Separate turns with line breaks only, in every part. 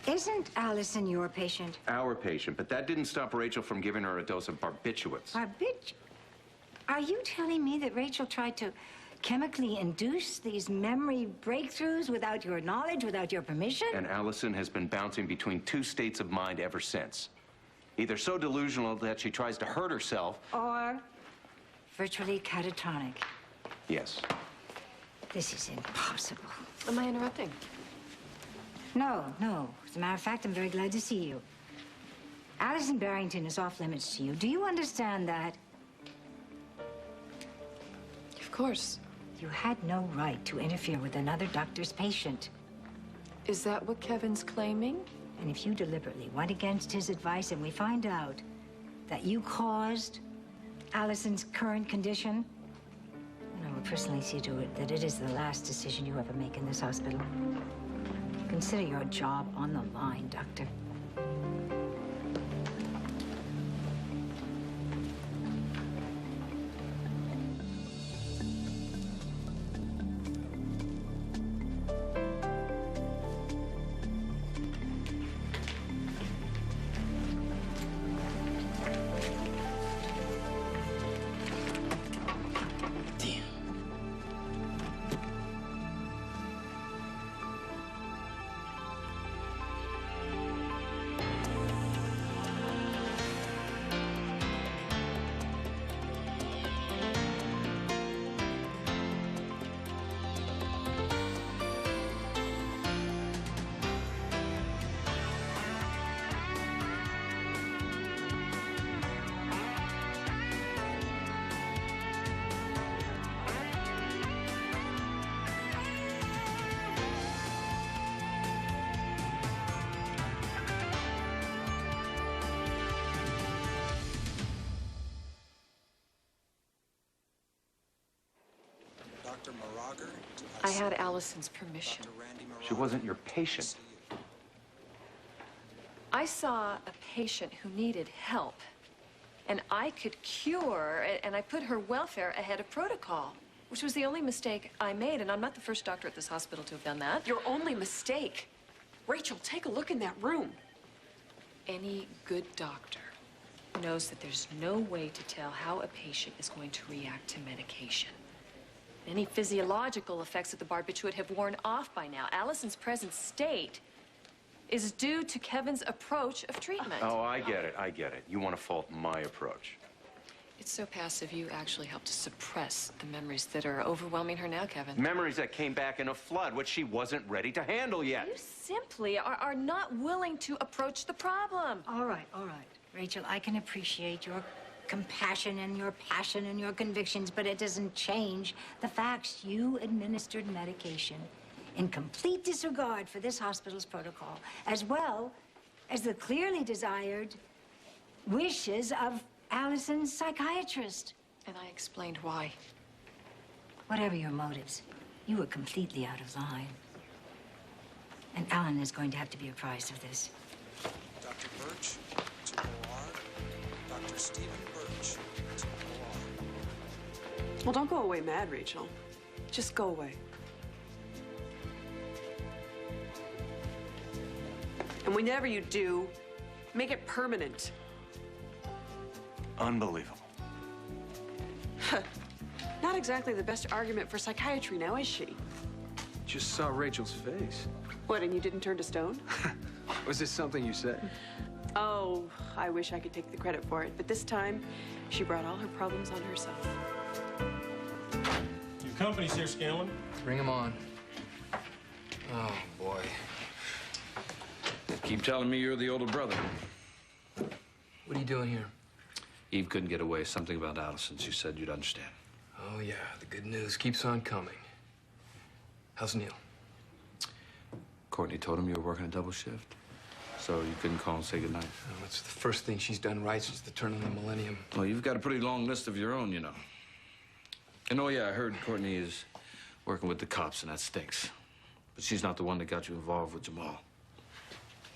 Isn't Allison your patient?
Our patient, but that didn't stop Rachel from giving her a dose of barbiturates.
Are you telling me that Rachel tried to chemically induce these memory breakthroughs without your knowledge, without your permission?
And Allison has been bouncing between two states of mind ever since. Either so delusional that she tries to hurt herself,
or virtually catatonic.
yes.
This is impossible.
Am I interrupting?
No. As a matter of fact, I'm very glad to see you. Allison Barrington is off limits to you. Do you understand that?
Of course.
You had no right to interfere with another doctor's patient.
Is that what Kevin's claiming?
And if you deliberately went against his advice and we find out that you caused Allison's current condition, then I will personally see to it that it is the last decision you ever make in this hospital. Consider your job on the line, Doctor.
I had Allison's permission.
She wasn't your patient.
I saw a patient who needed help, and I could cure, and I put her welfare ahead of protocol, which was the only mistake I made, and I'm not the first doctor at this hospital to have done that.
Your only mistake? Rachel, take a look in that room.
Any good doctor knows that there's no way to tell how a patient is going to react to medication. Any physiological effects of the barbiturate have worn off by now. Allison's present state is due to Kevin's approach of treatment.
Oh, I get it. You want to fault my approach.
It's so passive, you actually helped to suppress the memories that are overwhelming her now, Kevin.
Memories that came back in a flood, which she wasn't ready to handle yet.
You simply are not willing to approach the problem.
All right. Rachel, I can appreciate your compassion and your passion and your convictions, but it doesn't change the facts. You administered medication in complete disregard for this hospital's protocol, as well as the clearly desired wishes of Allison's psychiatrist.
And I explained why.
Whatever your motives, you were completely out of line. And Alan is going to have to be apprised of this.
Dr. Birch to OR. Dr. Stephen Birch to OR.
Well, don't go away mad, Rachel. Just go away. And whenever you do, make it permanent.
Unbelievable.
Not exactly the best argument for psychiatry now, is she?
Just saw Rachel's face.
What, and you didn't turn to stone?
Was this something you said?
Oh, I wish I could take the credit for it, but this time, she brought all her problems on herself.
Your company's here, Scanlon.
Bring him on. Oh, boy.
They keep telling me you're the older brother.
What are you doing here?
Eve couldn't get away. Something about Allison. She said you'd understand.
Oh, yeah. The good news keeps on coming. How's Neil?
Courtney told him you were working a double shift. So you couldn't call and say goodnight.
Oh, it's the first thing she's done right since the turn of the millennium.
Well, you've got a pretty long list of your own, you know. And oh, yeah, I heard Courtney is working with the cops, and that stinks. But she's not the one that got you involved with Jamal.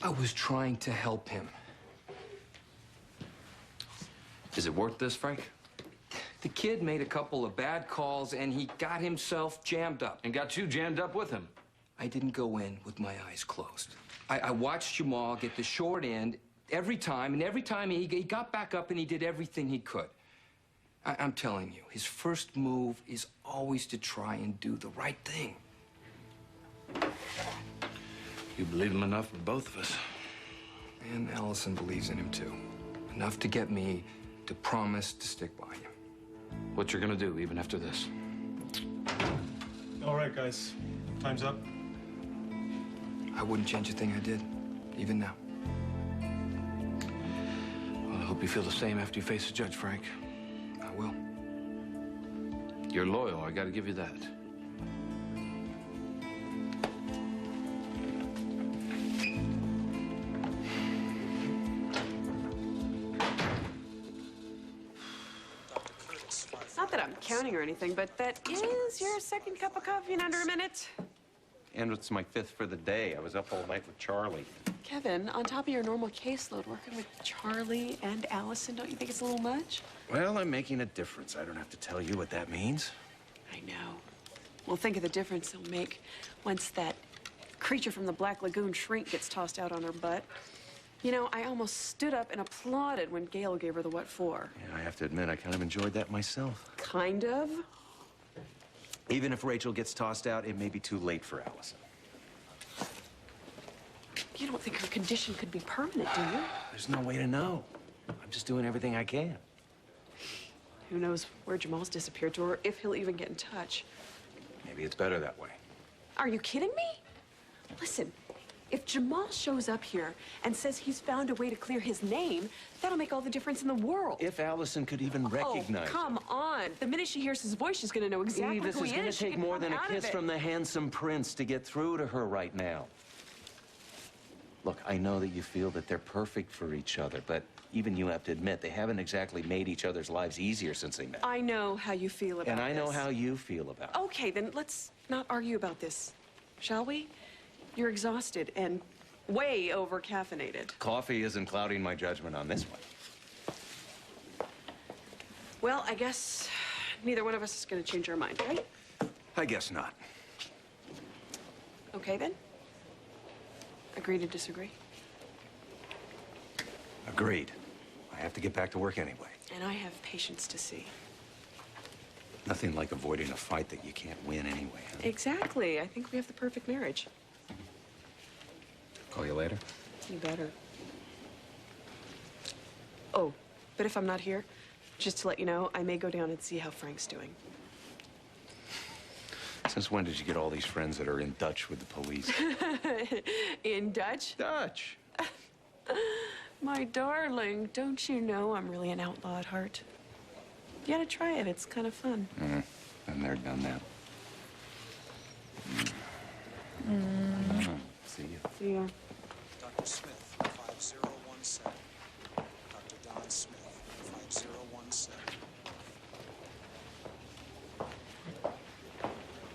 I was trying to help him.
Is it worth this, Frank?
The kid made a couple of bad calls, and he got himself jammed up.
And got you jammed up with him.
I didn't go in with my eyes closed. I watched Jamal get the short end every time, and every time he got back up and he did everything he could. I'm telling you, his first move is always to try and do the right thing.
You believe him enough for both of us.
And Allison believes in him, too. Enough to get me to promise to stick by him.
What you're gonna do, even after this.
All right, guys. Time's up.
I wouldn't change a thing I did, even now.
Well, I hope you feel the same after you face the judge, Frank.
I will.
You're loyal, I gotta give you that.
Dr. Curtis,
Not that I'm counting or anything, but that is your second cup of coffee in under a minute.
And it's my 5th for the day. I was up all night with Charlie.
Kevin, on top of your normal caseload, working with Charlie and Allison, don't you think it's a little much?
Well, I'm making a difference. I don't have to tell you what that means.
I know. Well, think of the difference it'll make once that creature from the Black Lagoon shrink gets tossed out on her butt. You know, I almost stood up and applauded when Gail gave her the what for.
Yeah, I have to admit, I kind of enjoyed that myself.
Kind of?
Even if Rachel gets tossed out, it may be too late for Allison.
You don't think her condition could be permanent, do you?
There's no way to know. I'm just doing everything I can.
Who knows where Jamal's disappeared to or if he'll even get in touch.
Maybe it's better that way.
Are you kidding me? Listen, if Jamal shows up here and says he's found a way to clear his name, that'll make all the difference in the world.
If Allison could even recognize
Oh, come on. The minute she hears his voice, she's gonna know exactly
this
who
is
he
going
is.
to
She
take
can
more
come
than a
out of
kiss
it.
from the handsome prince to get through to her right now. Look, I know that you feel that they're perfect for each other, but even you have to admit they haven't exactly made each other's lives easier since they met.
I know how you feel about
And I know
this.
how you feel about it.
Okay, then let's not argue about this, shall we? You're exhausted and way over-caffeinated.
Coffee isn't clouding my judgment on this one.
Well, I guess neither one of us is gonna change our mind, right?
I guess not.
Okay, then. Agree to disagree.
Agreed. I have to get back to work anyway.
And I have patience to see.
Nothing like avoiding a fight that you can't win anyway. Huh?
Exactly. I think we have the perfect marriage.
Call you later.
You better. Oh, but if I'm not here, just to let you know, I may go down and see how Frank's doing.
Since when did you get all these friends that are in Dutch with the police?
In Dutch?
Dutch.
My darling, don't you know I'm really an outlaw at heart? You gotta try it. It's kind of fun.
Been there, done that. See you.
See ya.
Dr. Smith, 5017. Dr. Don Smith, 5017.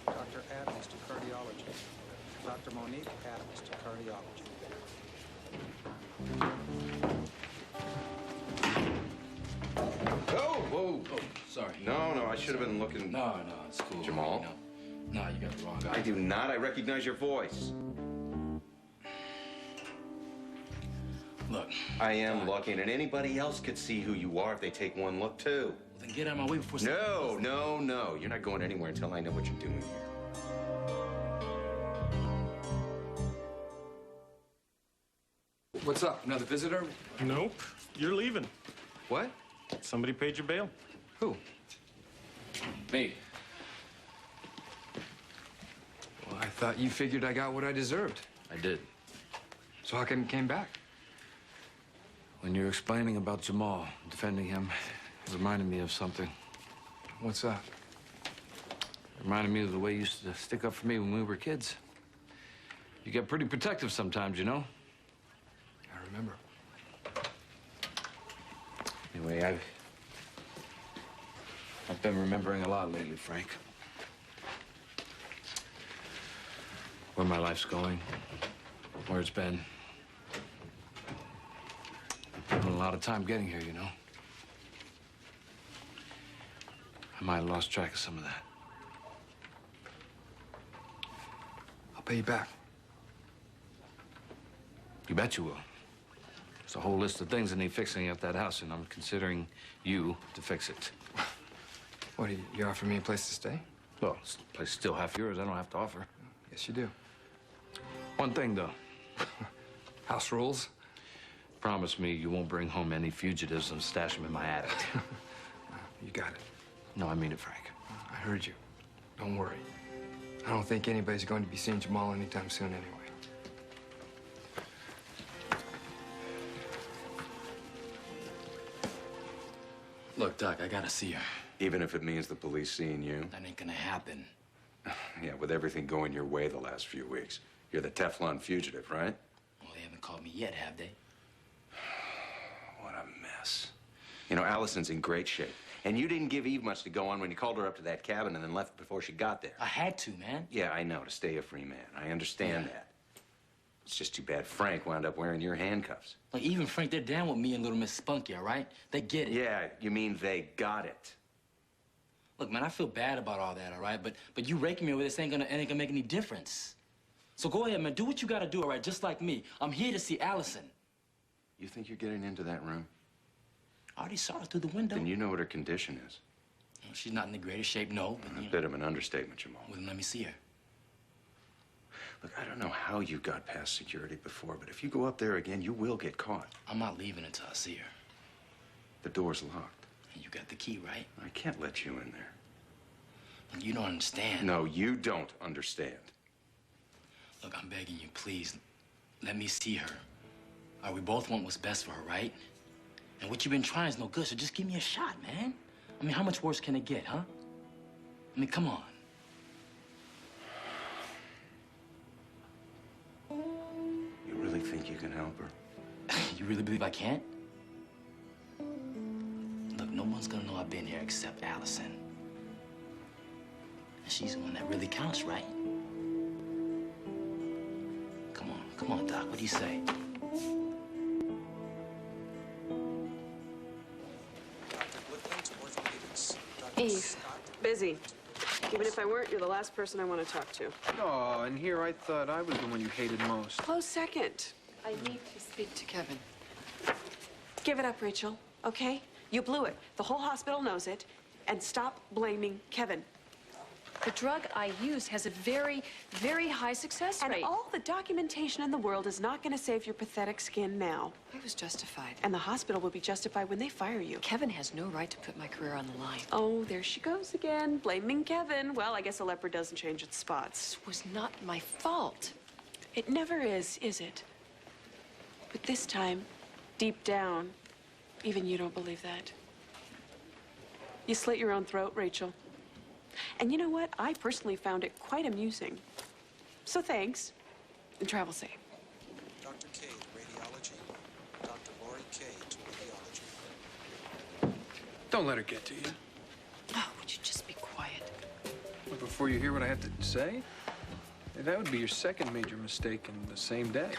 Dr. Adams to cardiology. Dr. Monique Adams to cardiology.
Oh, whoa.
Oh, sorry.
No, I should have been looking.
No, it's cool.
Jamal?
No, you got the wrong guy.
I do not. I recognize your voice.
Look.
I am looking, and anybody else could see who you are if they take one look, too.
Then get out of my way before...
No. You're not going anywhere until I know what you're doing here.
What's up? Another visitor?
Nope. You're leaving.
What?
Somebody paid your bail.
Who? Me. Well, I thought you figured I got what I deserved.
I did.
So how come you came back?
When you were explaining about Jamal, defending him, it reminded me of something.
What's that?
It reminded me of the way you used to stick up for me when we were kids. You get pretty protective sometimes, you know?
I remember.
Anyway, I've been remembering a lot lately, Frank. Where my life's going, where it's been. I've put a lot of time getting here, you know? I might have lost track of some of that.
I'll pay you back.
You bet you will. There's a whole list of things that need fixing at that house, and I'm considering you to fix it.
What, you offering me a place to stay?
Well, this place is still half yours. I don't have to offer.
Yes, you do.
One thing, though.
House rules?
Promise me you won't bring home any fugitives and stash them in my attic.
You got it.
No, I mean it, Frank.
I heard you. Don't worry. I don't think anybody's going to be seeing Jamal anytime soon anyway.
Look, Doc, I gotta see her.
Even if it means the police seeing you?
That ain't gonna happen.
Yeah, with everything going your way the last few weeks. You're the Teflon fugitive, right?
Well, they haven't caught me yet, have they?
What a mess. You know, Allison's in great shape. And you didn't give Eve much to go on when you called her up to that cabin and then left before she got there.
I had to, man.
Yeah, I know, to stay a free man. I understand that. It's just too bad Frank wound up wearing your handcuffs.
Like, even Frank, they're down with me and little Miss Spunky, all right? They get it.
Yeah, you mean they got it.
Look, man, I feel bad about all that, all right? But you raking me with this ain't gonna make any difference. So go ahead, man. Do what you gotta do, all right? Just like me. I'm here to see Allison.
You think you're getting into that room?
I already saw her through the window.
Then you know what her condition is.
Well, she's not in the greatest shape, no. But,
A
you know,
bit of an understatement, Jamal.
well, then let me see her.
Look, I don't know how you got past security before, but if you go up there again, you will get caught.
I'm not leaving until I see her.
The door's locked.
And you got the key, right?
I can't let you in there.
You don't understand.
No, you don't understand.
Look, I'm begging you, please, let me see her. All right, we both want what's best for her, right? And what you've been trying is no good, so just give me a shot, man. I mean, how much worse can it get, huh? I mean, come on.
You really think you can help her?
You really believe I can't? Look, no one's gonna know I've been here except Allison. And she's the one that really counts, right? Come on, Doc, what do you say?
Eve, busy. Even if I weren't, you're the last person I want to talk to.
Oh, and here I thought I was the one you hated most.
Close second.
I need to speak to Kevin.
Give it up, Rachel, okay? You blew it. The whole hospital knows it. And stop blaming Kevin.
The drug I use has a very, very high success rate.
And all the documentation in the world is not going to save your pathetic skin now.
I was justified.
And the hospital will be justified when they fire you.
Kevin has no right to put my career on the line.
Oh, there she goes again, blaming Kevin. Well, I guess a leopard doesn't change its spots.
This was not my fault.
It never is it? But this time, deep down, even you don't believe that. You slit your own throat, Rachel. And you know what? I personally found it quite amusing. So thanks, and travel safe.
Dr. K to radiology. Dr. Lori K to radiology.
Don't let her get to you.
Oh, would you just be quiet?
But before you hear what I have to say, that would be your second major mistake in the same day.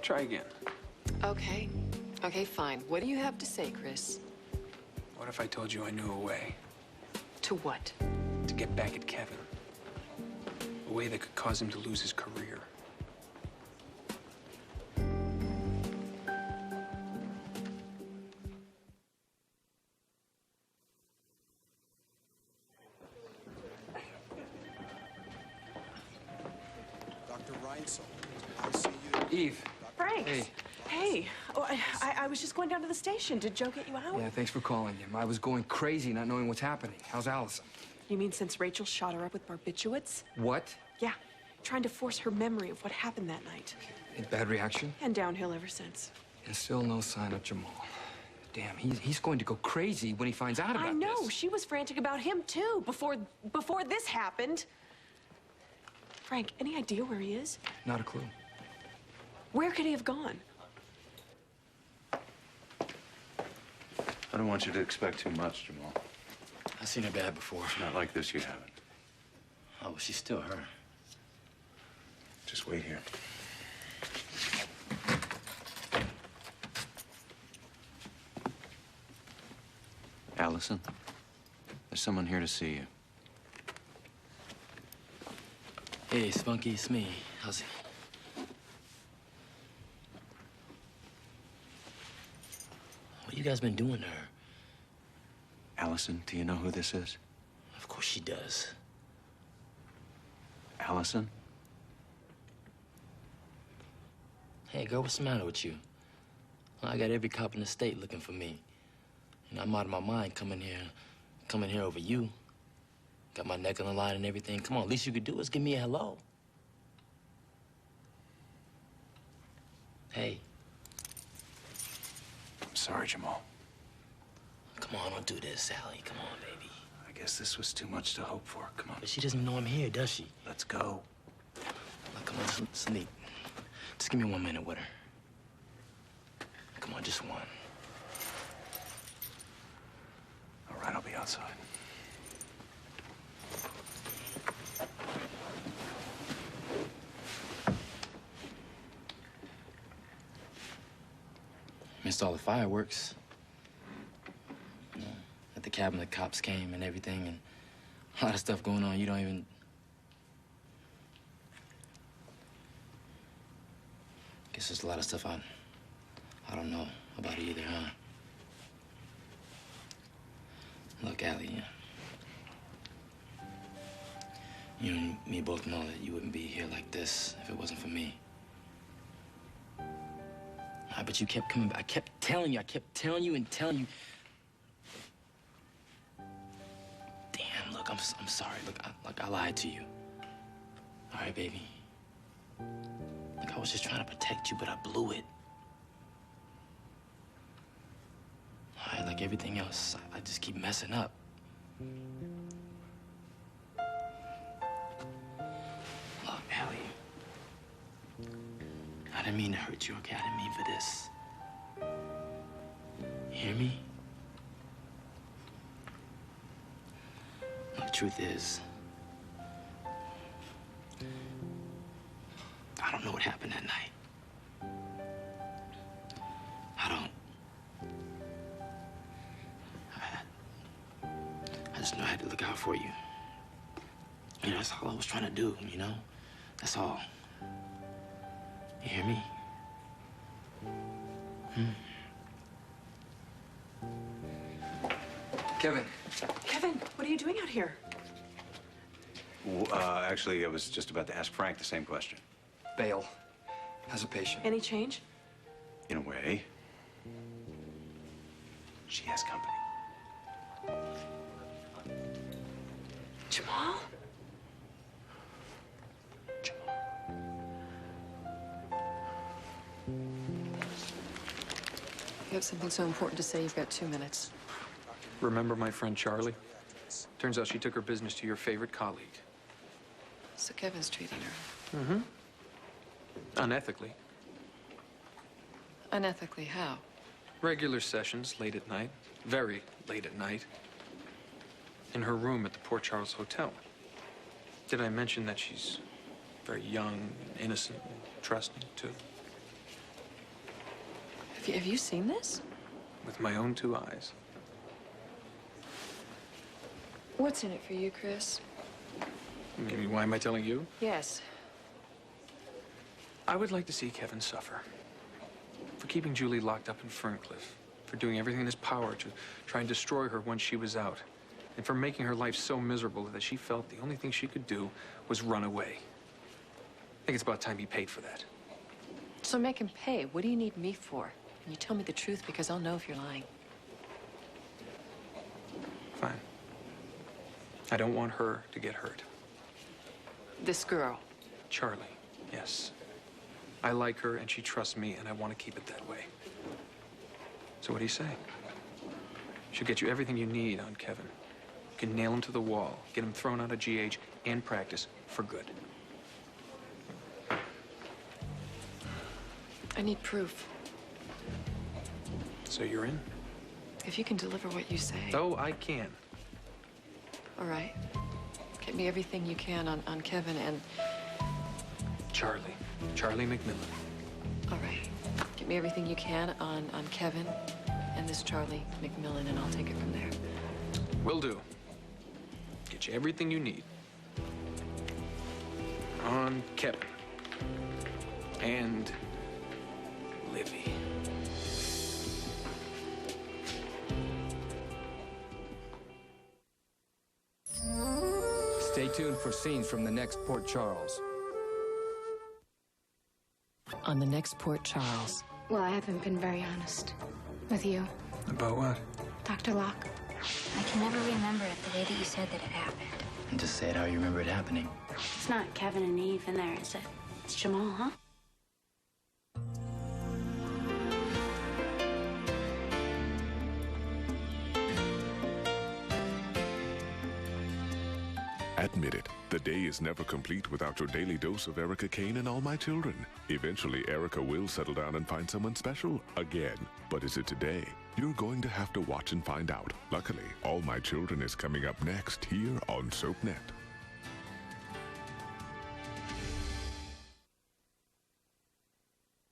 Try again.
Okay. Okay, fine. What do you have to say, Chris?
What if I told you I knew a way
To what?
to get back at Kevin? A way that could cause him to lose his career.
Dr. Reinsel, I see you.
Eve.
Frank.
Hey.
Hey. Oh, I was just going down to the station. Did Joe get you out?
Yeah, thanks for calling him. I was going crazy not knowing what's happening. How's Allison?
You mean since Rachel shot her up with barbiturates?
What?
Yeah. Trying to force her memory of what happened that night.
A bad reaction?
And downhill ever since.
And still no sign of Jamal. Damn, he's going to go crazy when he finds out about
I know.
this.
She was frantic about him, too, before this happened. Frank, any idea where he is?
Not a clue.
Where could he have gone?
I don't want you to expect too much, Jamal.
I've seen her bad before.
Not like this, you haven't.
Oh, but she's still her.
Just wait here. Allison, there's someone here to see you.
Hey, Spunky, it's me. How's it? What you guys been doing to her?
Allison, do you know who this is?
Of course she does.
Allison?
Hey, girl, what's the matter with you? I got every cop in the state looking for me. And I'm out of my mind coming here over you. Got my neck on the line and everything. Come on, least you could do is give me a hello. Hey.
I'm sorry, Jamal.
Come on, don't do this, Sally. Come on, baby.
I guess this was too much to hope for. Come on.
But she doesn't know I'm here, does she?
Let's go.
Look, come on, sleep. Just give me 1 minute with her. Come on, just one.
All right, I'll be outside.
Missed all the fireworks. You know, at the cabin, the cops came and everything, and a lot of stuff going on. You don't even... Guess there's a lot of stuff I don't know about it either, huh? Look, Allie, you and me both know that you wouldn't be here like this if it wasn't for me. But you kept coming back. I kept telling you and telling you. Damn, look, I'm sorry. Look, I lied to you. All right, baby. Look, I was just trying to protect you, but I blew it. All right, like everything else, I just keep messing up. Look, Allie. I didn't mean to hurt you, okay? I didn't mean for this. You hear me? Look, the truth is, I don't know what happened that night. I don't. I just know I had to look out for you. You know, that's all I was trying to do, you know? That's all. You hear me?
Kevin.
Kevin, what are you doing out here?
Actually, I was just about to ask Frank the same question.
Bail. As a patient.
Any change?
In a way, she has company.
Jamal?
You have something so important to say, you've got 2 minutes.
Remember my friend Charlie? Turns out she took her business to your favorite colleague.
So Kevin's treating her.
Mm-hmm. Unethically.
Unethically, how?
Regular sessions, late at night. Very late at night. In her room at the Port Charles Hotel. Did I mention that she's very young, innocent, and trusting, too?
Have you seen this?
With my own 2 eyes.
What's in it for you, Chris?
You mean, why am I telling you?
Yes.
I would like to see Kevin suffer. For keeping Julie locked up in Ferncliff. For doing everything in his power to try and destroy her once she was out. And for making her life so miserable that she felt the only thing she could do was run away. I think it's about time he paid for that.
So make him pay. What do you need me for? And you tell me the truth because I'll know if you're lying.
Fine. I don't want her to get hurt.
This girl.
Charlie, yes. I like her and she trusts me and I want to keep it that way. So what do you say? She'll get you everything you need on Kevin. You can nail him to the wall, get him thrown out of GH and practice for good.
I need proof.
So you're in?
If you can deliver what you say.
Oh, I can.
All right. Get me everything you can on Kevin and...
Charlie. Charlie McMillan.
All right. Get me everything you can on Kevin and this Charlie McMillan, and I'll take it from there.
Will do. Get you everything you need. on Kevin and Livy.
Stay tuned for scenes from the next Port Charles.
On the next Port Charles.
Well, I haven't been very honest with you,
About what?
Dr. Locke.
I can never remember it the way that you said that it happened.
And just say it how you remember it happening.
It's not Kevin and Eve in there, is it? It's Jamal, huh?
Admit it, the day is never complete without your daily dose of Erica Kane and All My Children. Eventually, Erica will settle down and find someone special again. But is it today? You're going to have to watch and find out. Luckily, All My Children is coming up next here on SoapNet.